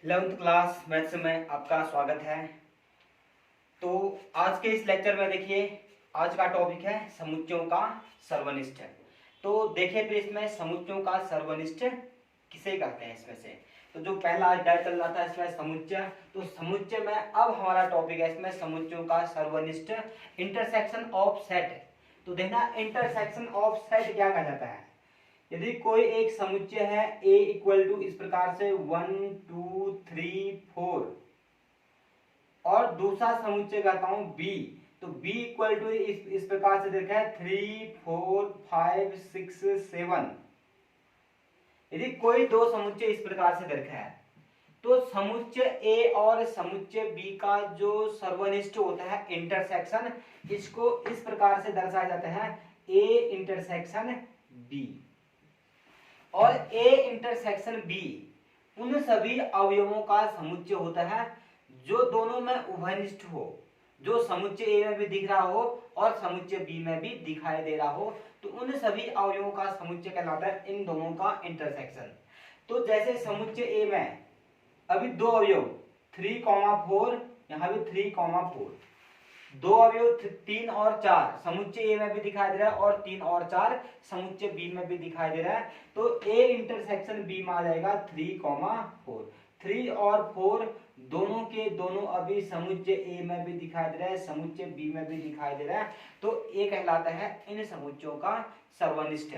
11th class maths में आपका स्वागत है। तो आज के इस लेक्चर में देखिए, आज का टॉपिक है समुच्चयों का सर्वनिष्ठ। तो देखिए फिर इसमें समुच्चयों का सर्वनिष्ठ किसे कहते हैं। इसमें से तो जो पहला अध्याय चल रहा था इसमें समुच्चय, तो समुच्चय में अब हमारा टॉपिक है इसमें समुच्चयों का सर्वनिष्ठ इंटरसेक्शन ऑफ सेट। तो देखना इंटरसेक्शन ऑफ सेट क्या कहा जाता है। यदि कोई एक समुच्चय है A इक्वल टू इस प्रकार से 1 2 3 4 और दूसरा समुच्चय कहता हूं B, तो B इक्वल टू इस प्रकार से देखा है 3 4 5 6 7। यदि कोई दो समुच्चय इस प्रकार से देखा है तो समुच्चय A और समुच्चय B का जो सर्वनिष्ठ होता है इंटरसेक्शन, इसको इस प्रकार से दर्शाया जाता है A इंटरसेक्शन B। और A इंटरसेक्शन B उन सभी अवयवों का समुच्चय होता है जो दोनों में उभयनिष्ठ हो, जो समुच्चय A में भी दिख रहा हो और समुच्चय B में भी दिखाई दे रहा हो, तो उन सभी अवयवों का समुच्चय कहलाता है इन दोनों का इंटरसेक्शन। तो जैसे समुच्चय A में अभी दो अवयव 3,4, यहाँ भी 3,4, दो अवयव 3 और 4 समुच्चय A में भी दिखाई दे रहा है और 3 और 4 समुच्चय B में भी दिखाई दे रहा है। तो A इंटरसेक्शन B में आ जाएगा 3,4। 3 और 4 दोनों के दोनों अभी समुच्चय A में भी दिखाई दे रहा है, समुच्चय B में भी दिखाई दे रहा है, तो A कहलाता है इन समुच्चयों का सर्वनिष्ठ।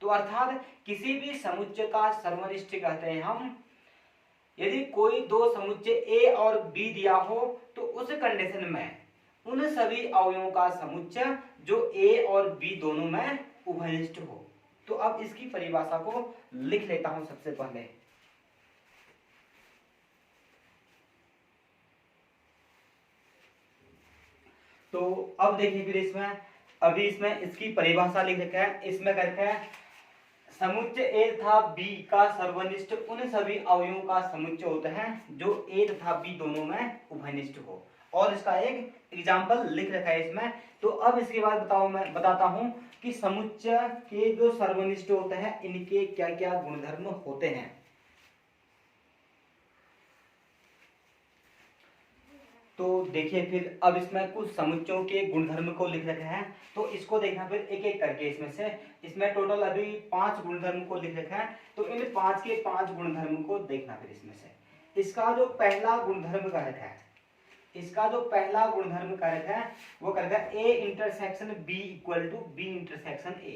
तो अर्थात किसी भी समुच्चय का सर्वनिष्ठ कहते हैं हम यदि कोई दो समुच्चय A और B दिया हो तो उस कंडीशन में उन सभी अवयवों का समुच्चय जो A और B दोनों में उभयनिष्ठ हो। तो अब इसकी परिभाषा को लिख लेता हूं सबसे पहले। तो अब देखिए फिर इसमें इसकी परिभाषा लिख रखा है। इसमें करके है समुच्चय A तथा B का सर्वनिष्ठ उन सभी अवयवों का समुच्चय होता है जो A तथा B दोनों में उभयनिष्ठ हो। और इसका एक एग्जाम्पल लिख रखा है इसमें। तो अब इसके बाद मैं बताता हूं कि समुच्चय के जो सर्वनिष्ठ होते हैं इनके क्या क्या गुणधर्म होते हैं। तो देखिए फिर अब इसमें कुछ समुच्चयों के गुणधर्म को लिख रखा है, तो इसको देखना फिर एक एक करके। इसमें टोटल अभी 5 गुणधर्म को लिख रखा है, तो इन 5 के 5 गुणधर्म को देखना फिर इसमें से। इसका जो पहला गुणधर्म कारक है, वो कारक है A intersection B equal to B intersection A।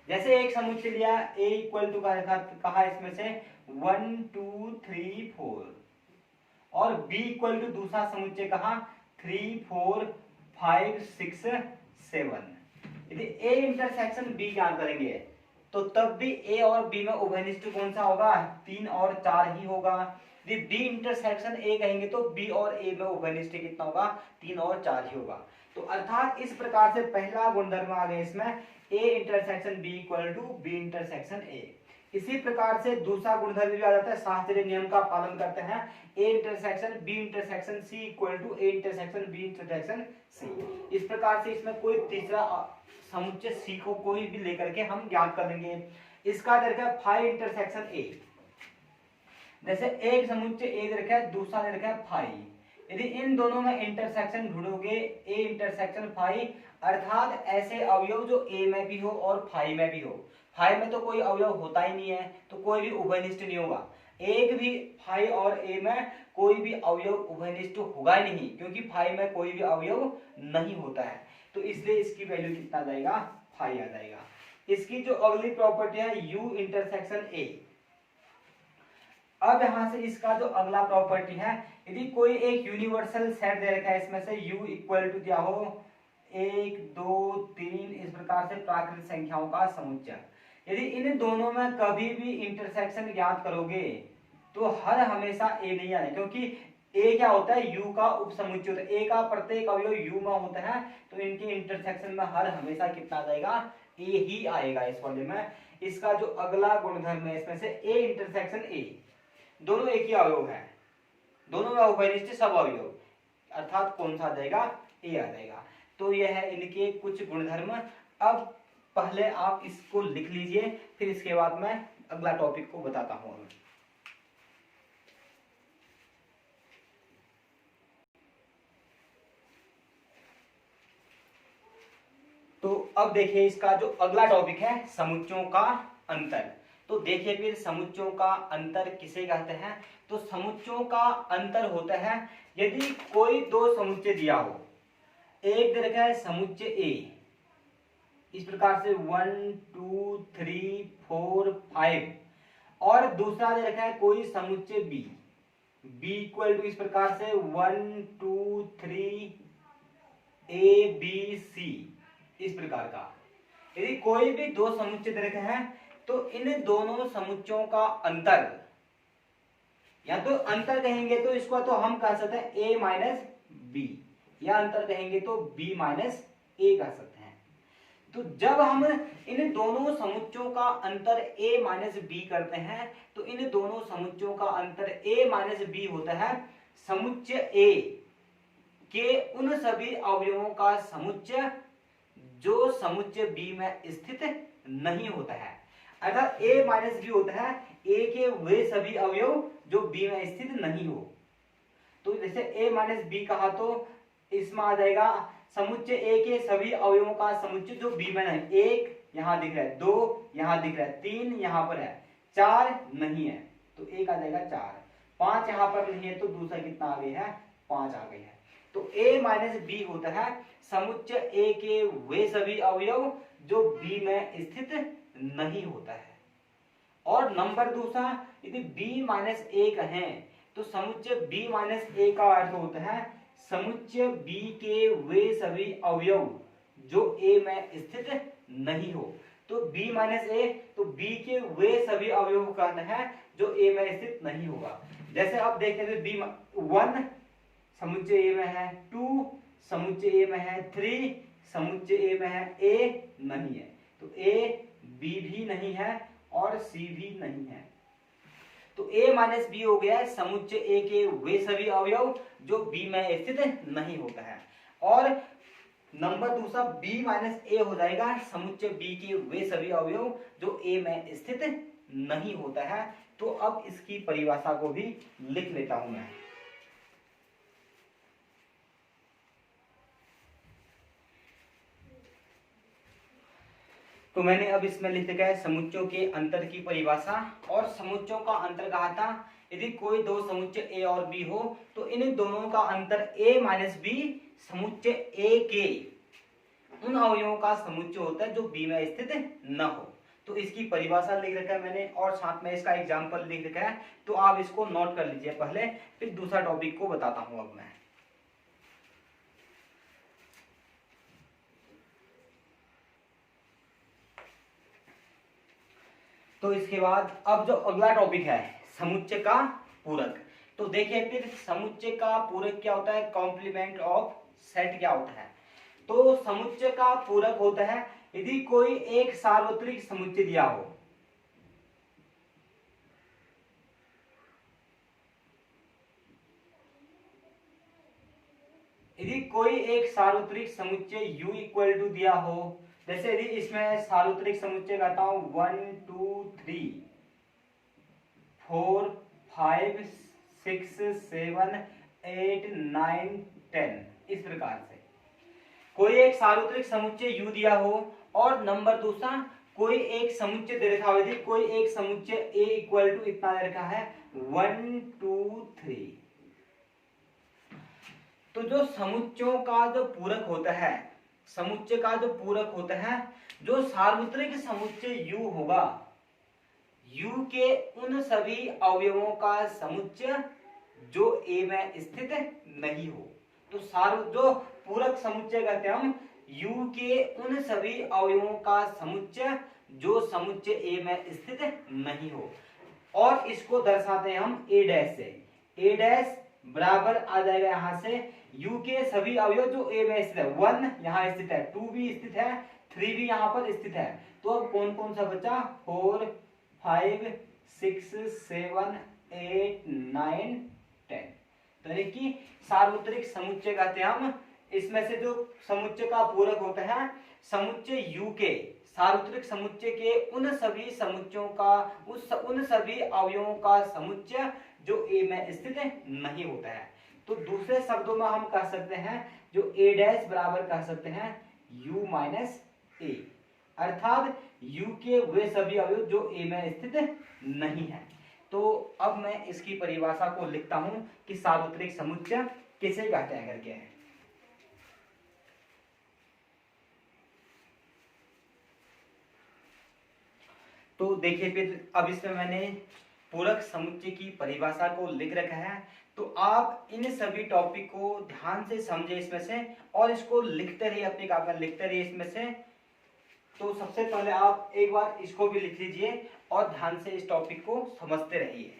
जैसे एक समुच्चय लिया A इक्वल टू कहा इसमें से 1 2 3 4 और B इक्वल टू दूसरा समुच्चय कहा 3 4 5 6 7। यदि A इंटरसेक्शन B ज्ञात करेंगे तो तब भी A और B में उभयनिष्ठ कौन सा होगा, 3 और 4 ही होगा। यदि B इंटरसेक्शन A कहेंगे तो B और A में उभयनिष्ठ कितना होगा, 3 और 4 ही होगा। तो अर्थात इस प्रकार से पहला गुणधर्म आ गया इसमें A intersection B equal to B intersection A। इसी प्रकार से दूसरा गुणधर्म भी आ जाता है, शास्त्रीय नियम का पालन करते हैं, A intersection B intersection C equal to A intersection B intersection C। इस प्रकार से इसमें कोई तीसरा समुच्चय C को कोई भी लेकर के हम ज्ञात कर लेंगे। इसका दे रखा है 5 इंटरसेक्शन A। जैसे एक समुच्चय A दे रखा है, दूसरा दे रखा है 5। यदि इन दोनों में इंटरसेक्शन ढूंढोगे A इंटरसेक्शन 5, अर्थात ऐसे अवयव जो A में भी हो और 5 में भी हो। 5 में तो कोई अवयव होता ही नहीं है, तो कोई भी उभयनिष्ठ नहीं होगा। एक भी 5 और A में कोई भी अवयव उभयनिष्ठ होगा ही नहीं, क्योंकि 5 में कोई भी अवयव नहीं होता है। तो इसलिए इसकी वैल्यू कितना आ जाएगा, 5 आ जाएगा। इसकी जो अगली प्रॉपर्टी है U इंटरसेक्शन A। अब यहां से इसका जो अगला प्रॉपर्टी है, यदि कोई एक यूनिवर्सल सेट दे रखा है इसमें से U इक्वल टू क्या हो 1 2 3 इस प्रकार से प्राकृत संख्याओं का समुच्चय, यदि इन दोनों में कभी भी इंटरसेक्शन ज्ञात करोगे तो हर हमेशा A नहीं आने, क्योंकि A क्या होता है, U का उपसमुच्चय होता है। A का प्रत्येक अवयव U में होता है, तो इनके इंटरसेक्शन में हर हमेशा कितना आ जाएगा, A ही आएगा इस वाले में। इसका जो अगला गुणधर्म है इसमें से A इंटरसेक्शन A, दोनों एक ही अवयव है, दोनों में उभयनिष्ठ सब अवयव, अर्थात कौन सा आ जाएगा, A आ जाएगा। तो यह है इनके कुछ गुणधर्म। अब पहले आप इसको लिख लीजिए, फिर इसके बाद मैं अगला टॉपिक को बताता हूं। तो अब देखिए इसका जो अगला टॉपिक है समुच्चयों का अंतर। तो देखिए फिर समुच्चयों का अंतर किसे कहते हैं। तो समुच्चयों का अंतर होता है यदि कोई दो समुच्चय दिया हो, एक दे रखा है समुच्चय ए इस प्रकार से 1 2 3 4 5 और दूसरा दे रखा है कोई समुच्चय बी इक्वल टू इस प्रकार से 1 2 3 ए बी सी इस प्रकार का। यदि कोई भी दो समुच्चय दे रखे हैं तो इन दोनों समुच्चयों का अंतर, या तो अंतर कहेंगे तो इसको तो हम कह सकते हैं a माइनस बी, या अंतर कहेंगे तो b माइनस ए कह सकते हैं। तो जब हम इन दोनों समुच्चयों का अंतर a माइनस बी करते हैं तो इन दोनों समुच्चयों का अंतर a माइनस बी होता है समुच्चय a के उन सभी अवयवों का समुच्चय जो समुच्चय b में स्थित नहीं होता है। अर्थात a माइनस बी होता है a के वे सभी अवयव जो b में स्थित नहीं हो। तो जैसे a माइनस बी कहा तो इसमें आ जाएगा समुच्चय a के सभी अवयवों का समुच्चय जो b में नहीं। एक यहाँ दिख रहा है, दो यहाँ दिख रहा है, तीन यहाँ पर है, चार नहीं है तो एक आ जाएगा चार, पांच यहाँ पर नहीं है तो दूसरा कितना आ गया है, पांच आ गया है। तो a माइनस बी होता है समुच्चय a के वे सभी अवयव जो b में स्थित नहीं होता है। और नंबर दूसरा यदि b माइनस ए कहें तो समुच्चय b माइनस ए का अर्थ होता है समुच्चय b के वे सभी अवयव जो a में स्थित नहीं हो। तो b माइनस ए तो b के वे सभी अवयव का अर्थ है जो a में स्थित नहीं होगा। जैसे अब देखते हैं b 1 समुच्चय ए में है, 2 समुच्चय ए में है, 3 समुच्चय ए में है, a नहीं है तो a b भी नहीं है और c भी नहीं है। तो a माइनस बी हो गया है समुच्चय a के वे सभी अवयव जो b में स्थित नहीं होता है। और नंबर दूसरा b माइनस ए हो जाएगा समुच्चय b के वे सभी अवयव जो a में स्थित नहीं होता है। तो अब इसकी परिभाषा को भी लिख लेता हूं मैं। तो मैंने अब इसमें लिख लिखा है समुच्चयों के अंतर की परिभाषा। और समुच्चयों का अंतर कहा था यदि कोई दो समुच्चय a और b हो तो इन दोनों का अंतर a माइनस बी समुच्चय a के उन अवयवों का समुच्चय होता है जो b में स्थित न हो। तो इसकी परिभाषा लिख रखा है मैंने और साथ में इसका एग्जाम्पल लिख रखा है, तो आप इसको नोट कर लीजिए पहले, फिर दूसरा टॉपिक को बताता हूं अब मैं। तो इसके बाद अब जो अगला टॉपिक है समुच्चय का पूरक। तो देखिए फिर समुच्चय का पूरक क्या होता है, कॉम्प्लीमेंट ऑफ सेट क्या होता है। तो समुच्चय का पूरक होता है यदि कोई एक सार्वत्रिक समुच्चय दिया हो, यदि कोई एक सार्वत्रिक समुच्चय u इक्वल टू दिया हो, जैसे यदि इसमें सार्वत्रिक समुच्चय कहता हूं 1 2 3 4 5 6 7 8 9 10 इस प्रकार से कोई एक सार्वत्रिक समुच्चय u दिया हो और नंबर दूसरा कोई एक समुच्चय दे रखा हो, यदि कोई एक समुच्चय a इक्वल टू इतना दे रखा है 1 2 3, तो जो समुच्चयों का जो पूरक होता है, समुच्चय का जो पूरक होता है जो सार्वत्रिक समुच्चय u होगा, u के उन सभी अवयवों का समुच्चय जो a में स्थित नहीं हो। तो जो पूरक समुच्चय कहते हैं हम u के उन सभी अवयवों का समुच्चय जो समुच्चय a में स्थित नहीं हो। और इसको दर्शाते हैं हम a डैश से, a डैश बराबर आ जाएगा यहाँ से u के सभी अवयव जो a में स्थित है, 1 यहाँ स्थित है, 2 भी स्थित है, 3 भी यहाँ पर स्थित है। तो अब कौन कौन सा बचा, 4 5 6 7 8 9 10। तो यानी कि सार्वत्रिक समुच्चय कहते हैं हम। इसमें से जो समुच्चय का पूरक होता है समुच्चय u के सार्वत्रिक समुच्चय के उन सभी समुच्चयों का उन सभी अवयवों का समुच्चय जो a में स्थित नहीं होता है। तो दूसरे शब्दों में हम कह सकते हैं जो a डैश बराबर कह सकते हैं u माइनस ए, अर्थात यू के वे सभी अवयव जो ए में स्थित नहीं है। तो अब मैं इसकी परिभाषा को लिखता हूं कि सार्वत्रिक समुच्चय किसे कहते हैं करके है। तो देखिए फिर अब इसमें मैंने पूरक समुच्चय की परिभाषा को लिख रखा है। तो आप इन सभी टॉपिक को ध्यान से समझे इसमें से, और इसको लिखते रहिए, अपनी कापी में लिखते रहिए इसमें से। तो सबसे पहले आप एक बार इसको भी लिख लीजिए और ध्यान से इस टॉपिक को समझते रहिए।